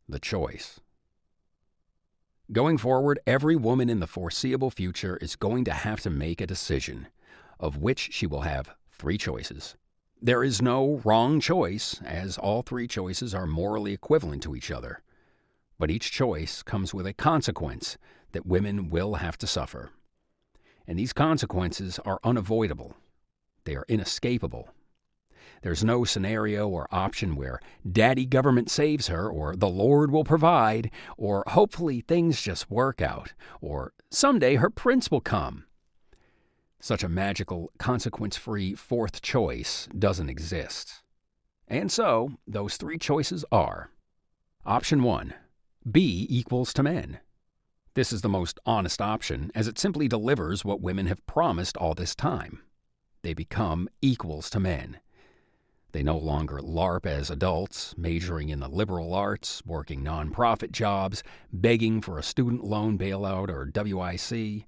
the choice. Going forward, every woman in the foreseeable future is going to have to make a decision, of which she will have three choices. There is no wrong choice, as all three choices are morally equivalent to each other. But each choice comes with a consequence that women will have to suffer. And these consequences are unavoidable. They are inescapable. There's no scenario or option where daddy government saves her, or the Lord will provide, or hopefully things just work out, or someday her prince will come. Such a magical, consequence-free fourth choice doesn't exist. And so, those three choices are: Option 1, be equals to men. This is the most honest option, as it simply delivers what women have promised all this time. They become equals to men. They no longer LARP as adults, majoring in the liberal arts, working nonprofit jobs, begging for a student loan bailout or WIC.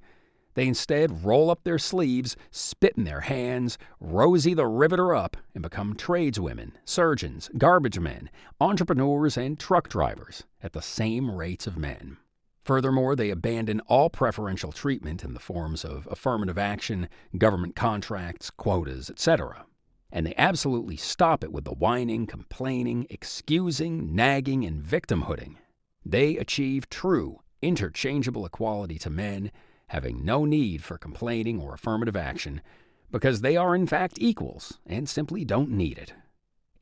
They instead roll up their sleeves, spit in their hands, Rosie the Riveter up, and become tradeswomen, surgeons, garbage men, entrepreneurs, and truck drivers at the same rates of men. Furthermore, they abandon all preferential treatment in the forms of affirmative action, government contracts, quotas, etc. And they absolutely stop it with the whining, complaining, excusing, nagging, and victimhooding. They achieve true, interchangeable equality to men, having no need for complaining or affirmative action, because they are in fact equals and simply don't need it.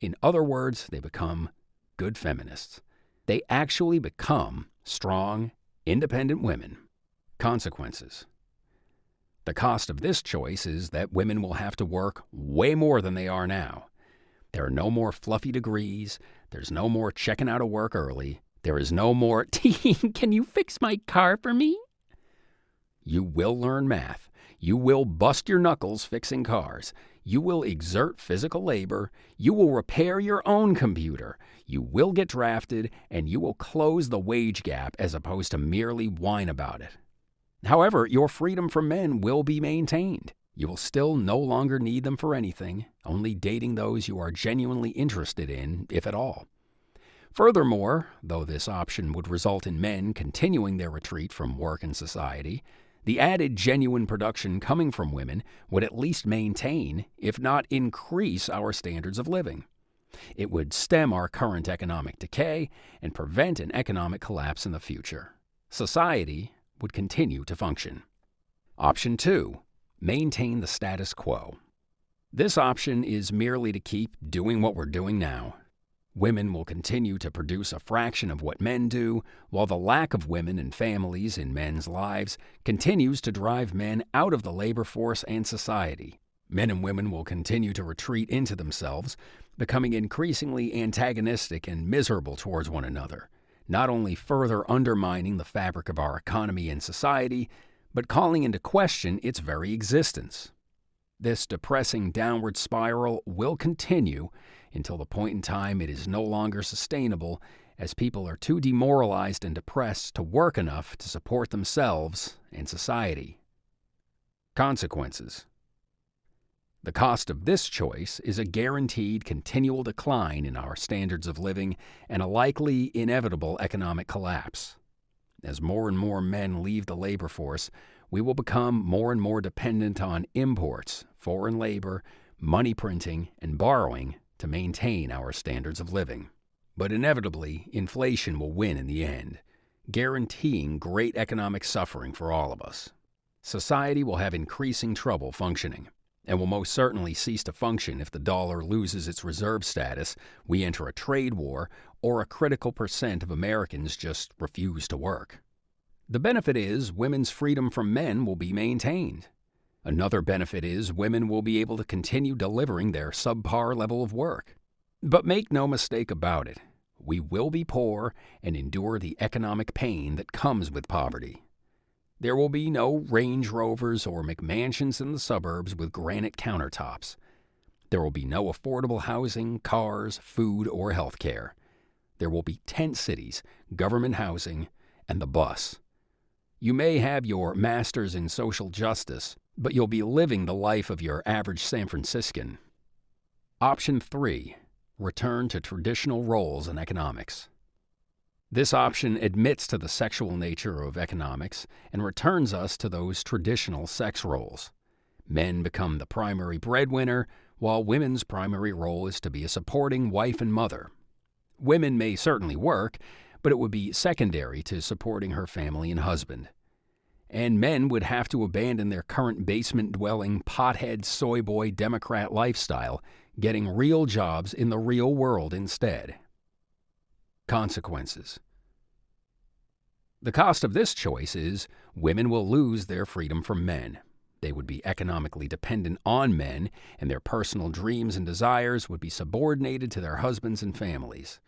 In other words, they become good feminists. They actually become strong, independent women. Consequences. The cost of this choice is that women will have to work way more than they are now. There are no more fluffy degrees. There's no more checking out of work early. There is no more, "Can you fix my car for me?" You will learn math. You will bust your knuckles fixing cars. You will exert physical labor. You will repair your own computer. You will get drafted, and you will close the wage gap as opposed to merely whine about it. However, your freedom from men will be maintained. You will still no longer need them for anything, only dating those you are genuinely interested in, if at all. Furthermore, though this option would result in men continuing their retreat from work and society, the added genuine production coming from women would at least maintain, if not increase, our standards of living. It would stem our current economic decay and prevent an economic collapse in the future. Society would continue to function. Option 2, maintain the status quo. This option is merely to keep doing what we're doing now. Women will continue to produce a fraction of what men do, while the lack of women and families in men's lives continues to drive men out of the labor force and society. Men and women will continue to retreat into themselves, becoming increasingly antagonistic and miserable towards one another, not only further undermining the fabric of our economy and society, but calling into question its very existence. This depressing downward spiral will continue until the point in time it is no longer sustainable, as people are too demoralized and depressed to work enough to support themselves and society. Consequences. The cost of this choice is a guaranteed continual decline in our standards of living and a likely inevitable economic collapse. As more and more men leave the labor force, we will become more and more dependent on imports, foreign labor, money printing, and borrowing to maintain our standards of living. But inevitably, inflation will win in the end, guaranteeing great economic suffering for all of us. Society will have increasing trouble functioning, and will most certainly cease to function if the dollar loses its reserve status, we enter a trade war, or a critical percent of Americans just refuse to work. The benefit is women's freedom from men will be maintained. Another benefit is women will be able to continue delivering their subpar level of work. But make no mistake about it, we will be poor and endure the economic pain that comes with poverty. There will be no Range Rovers or McMansions in the suburbs with granite countertops. There will be no affordable housing, cars, food, or health care. There will be tent cities, government housing, and the bus. You may have your master's in social justice, but you'll be living the life of your average San Franciscan. Option 3, return to traditional roles in economics. This option admits to the sexual nature of economics and returns us to those traditional sex roles. Men become the primary breadwinner, while women's primary role is to be a supporting wife and mother. Women may certainly work, but it would be secondary to supporting her family and husband. And men would have to abandon their current basement-dwelling, pothead, soy boy Democrat lifestyle, getting real jobs in the real world instead. Consequences. The cost of this choice is women will lose their freedom from men. They would be economically dependent on men, and their personal dreams and desires would be subordinated to their husbands and families.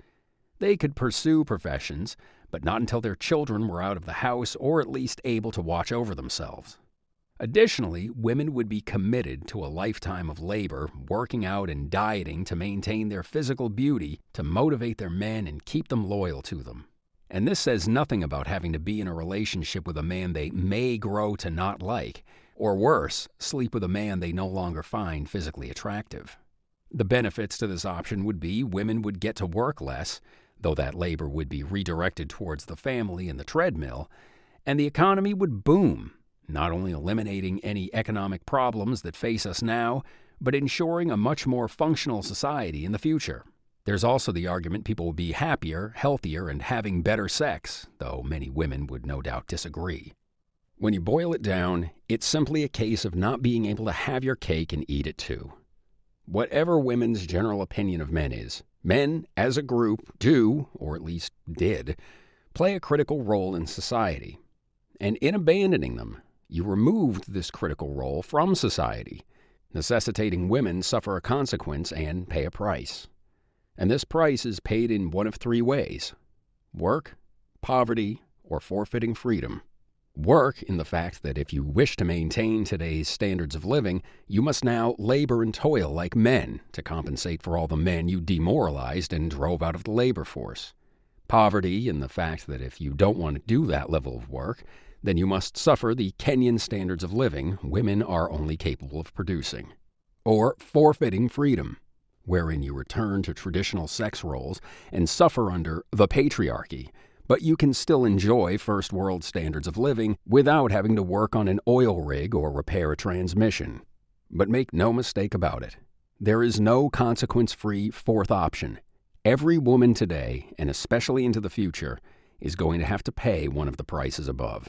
They could pursue professions, but not until their children were out of the house or at least able to watch over themselves. Additionally, women would be committed to a lifetime of labor, working out and dieting to maintain their physical beauty, to motivate their men and keep them loyal to them. And this says nothing about having to be in a relationship with a man they may grow to not like, or worse, sleep with a man they no longer find physically attractive. The benefits to this option would be women would get to work less, though that labor would be redirected towards the family and the treadmill, and the economy would boom, not only eliminating any economic problems that face us now, but ensuring a much more functional society in the future. There's also the argument people would be happier, healthier, and having better sex, though many women would no doubt disagree. When you boil it down, it's simply a case of not being able to have your cake and eat it too. Whatever women's general opinion of men is, men, as a group, do, or at least did, play a critical role in society. And in abandoning them, you removed this critical role from society, necessitating women suffer a consequence and pay a price. And this price is paid in one of three ways: work, poverty, or forfeiting freedom. Work in the fact that if you wish to maintain today's standards of living, you must now labor and toil like men to compensate for all the men you demoralized and drove out of the labor force. Poverty in the fact that if you don't want to do that level of work, then you must suffer the Kenyan standards of living women are only capable of producing. Or forfeiting freedom, wherein you return to traditional sex roles and suffer under the patriarchy, but you can still enjoy first world standards of living without having to work on an oil rig or repair a transmission. But make no mistake about it, there is no consequence-free fourth option. Every woman today, and especially into the future, is going to have to pay one of the prices above.